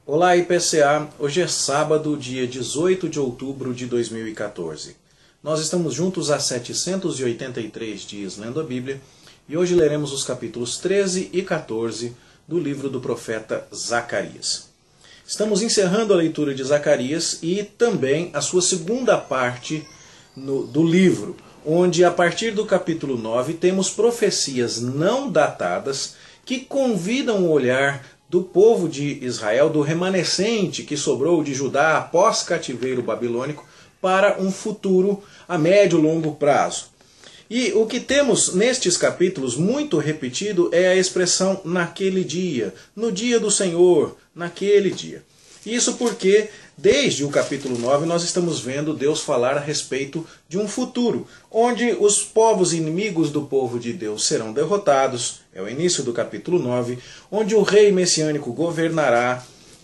Olá IPCA, hoje é sábado, dia 18 de outubro de 2014. Nós estamos juntos há 783 dias lendo a Bíblia e hoje leremos os capítulos 13 e 14 do livro do profeta Zacarias. Estamos encerrando a leitura de Zacarias e também a sua segunda parte do livro, onde a partir do capítulo 9 temos profecias não datadas que convidam o olhar do povo de Israel, do remanescente que sobrou de Judá após cativeiro babilônico, para um futuro a médio e longo prazo. E o que temos nestes capítulos muito repetido é a expressão naquele dia, no dia do Senhor, naquele dia. Isso porque, desde o capítulo 9, nós estamos vendo Deus falar a respeito de um futuro, onde os povos inimigos do povo de Deus serão derrotados, é o início do capítulo 9, onde o rei messiânico governará,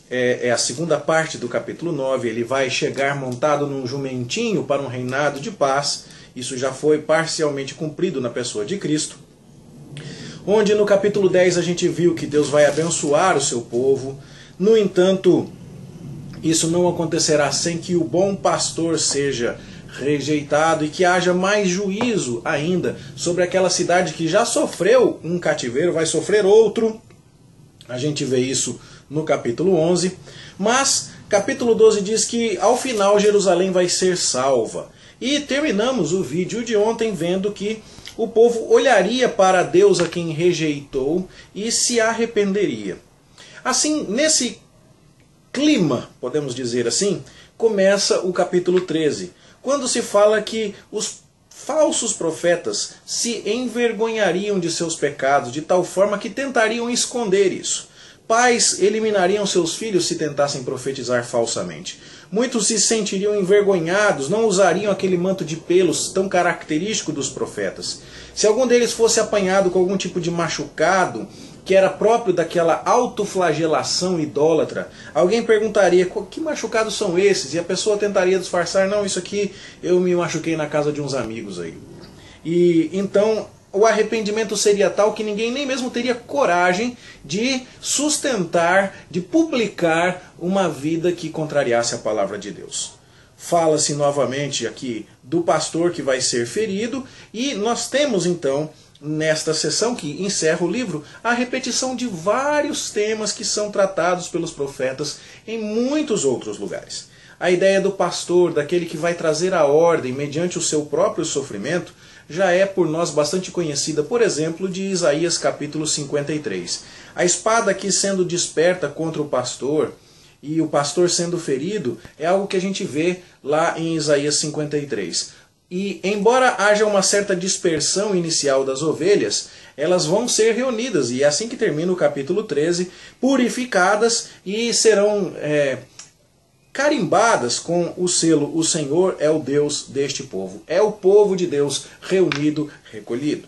é a segunda parte do capítulo 9, ele vai chegar montado num jumentinho para um reinado de paz, isso já foi parcialmente cumprido na pessoa de Cristo, onde no capítulo 10 a gente viu que Deus vai abençoar o seu povo, no entanto, isso não acontecerá sem que o bom pastor seja rejeitado e que haja mais juízo ainda sobre aquela cidade que já sofreu um cativeiro, vai sofrer outro. A gente vê isso no capítulo 11. Mas capítulo 12 diz que ao final Jerusalém vai ser salva. E terminamos o vídeo de ontem vendo que o povo olharia para Deus a quem rejeitou e se arrependeria. Assim, nesse clima, podemos dizer assim, começa o capítulo 13, quando se fala que os falsos profetas se envergonhariam de seus pecados, de tal forma que tentariam esconder isso. Pais eliminariam seus filhos se tentassem profetizar falsamente. Muitos se sentiriam envergonhados, não usariam aquele manto de pelos tão característico dos profetas. Se algum deles fosse apanhado com algum tipo de machucado, que era próprio daquela autoflagelação idólatra, alguém perguntaria, que machucados são esses? E a pessoa tentaria disfarçar, não, isso aqui eu me machuquei na casa de uns amigos aí. E então o arrependimento seria tal que ninguém nem mesmo teria coragem de sustentar, de publicar uma vida que contrariasse a palavra de Deus. Fala-se novamente aqui do pastor que vai ser ferido e nós temos então nesta sessão que encerra o livro, a repetição de vários temas que são tratados pelos profetas em muitos outros lugares. A ideia do pastor, daquele que vai trazer a ordem mediante o seu próprio sofrimento, já é por nós bastante conhecida, por exemplo, de Isaías capítulo 53. A espada aqui sendo desperta contra o pastor e o pastor sendo ferido é algo que a gente vê lá em Isaías 53. E, embora haja uma certa dispersão inicial das ovelhas, elas vão ser reunidas, e é assim que termina o capítulo 13, purificadas e serão carimbadas com o selo, o Senhor é o Deus deste povo. É o povo de Deus reunido, recolhido.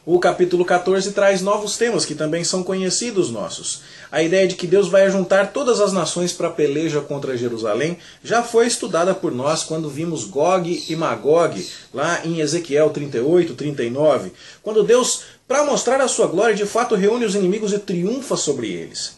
O capítulo 14 traz novos temas que também são conhecidos nossos. A ideia de que Deus vai juntar todas as nações para a peleja contra Jerusalém já foi estudada por nós quando vimos Gog e Magog, lá em Ezequiel 38, 39, quando Deus, para mostrar a sua glória, de fato reúne os inimigos e triunfa sobre eles.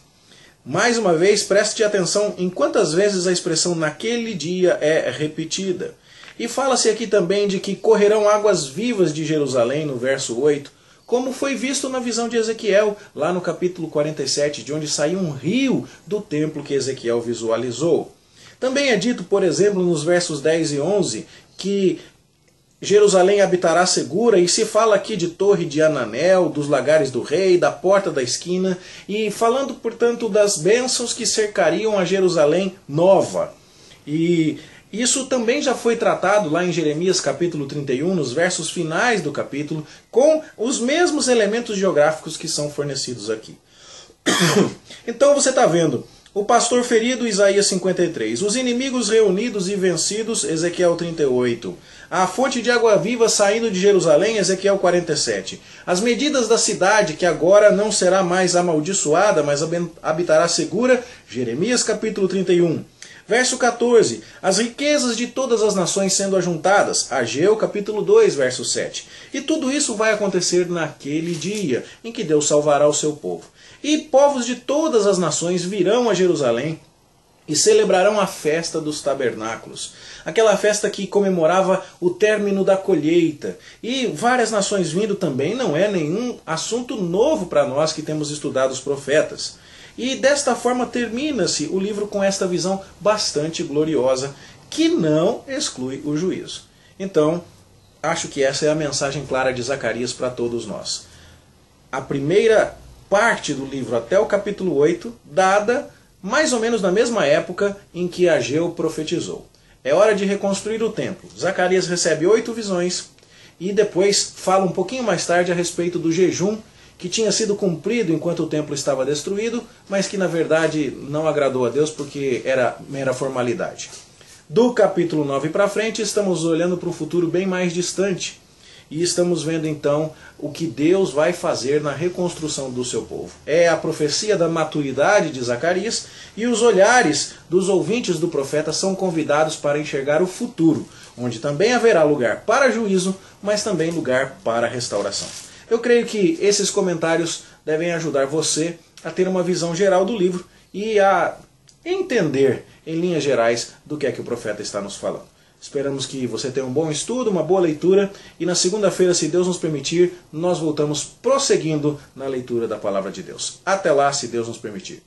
Mais uma vez, preste atenção em quantas vezes a expressão naquele dia é repetida. E fala-se aqui também de que correrão águas vivas de Jerusalém, no verso 8, como foi visto na visão de Ezequiel, lá no capítulo 47, de onde saiu um rio do templo que Ezequiel visualizou. Também é dito, por exemplo, nos versos 10 e 11, que Jerusalém habitará segura, e se fala aqui de torre de Ananel, dos lagares do rei, da porta da esquina, e falando, portanto, das bênçãos que cercariam a Jerusalém nova. E isso também já foi tratado lá em Jeremias capítulo 31, nos versos finais do capítulo, com os mesmos elementos geográficos que são fornecidos aqui. Então você está vendo, o pastor ferido, Isaías 53, os inimigos reunidos e vencidos, Ezequiel 38, a fonte de água viva saindo de Jerusalém, Ezequiel 47, as medidas da cidade que agora não será mais amaldiçoada, mas habitará segura, Jeremias capítulo 31, Verso 14, as riquezas de todas as nações sendo ajuntadas, Ageu capítulo 2, verso 7. E tudo isso vai acontecer naquele dia em que Deus salvará o seu povo. E povos de todas as nações virão a Jerusalém e celebrarão a festa dos tabernáculos, aquela festa que comemorava o término da colheita. E várias nações vindo também não é nenhum assunto novo para nós que temos estudado os profetas. E desta forma termina-se o livro com esta visão bastante gloriosa, que não exclui o juízo. Então, acho que essa é a mensagem clara de Zacarias para todos nós. A primeira parte do livro até o capítulo 8, dada mais ou menos na mesma época em que Ageu profetizou. É hora de reconstruir o templo. Zacarias recebe 8 visões e depois fala um pouquinho mais tarde a respeito do jejum que tinha sido cumprido enquanto o templo estava destruído, mas que na verdade não agradou a Deus porque era mera formalidade. Do capítulo 9 para frente estamos olhando para um futuro bem mais distante. E estamos vendo então o que Deus vai fazer na reconstrução do seu povo. É a profecia da maturidade de Zacarias e os olhares dos ouvintes do profeta são convidados para enxergar o futuro, onde também haverá lugar para juízo, mas também lugar para restauração. Eu creio que esses comentários devem ajudar você a ter uma visão geral do livro e a entender, em linhas gerais, do que é que o profeta está nos falando. Esperamos que você tenha um bom estudo, uma boa leitura, e na segunda-feira, se Deus nos permitir, nós voltamos prosseguindo na leitura da Palavra de Deus. Até lá, se Deus nos permitir.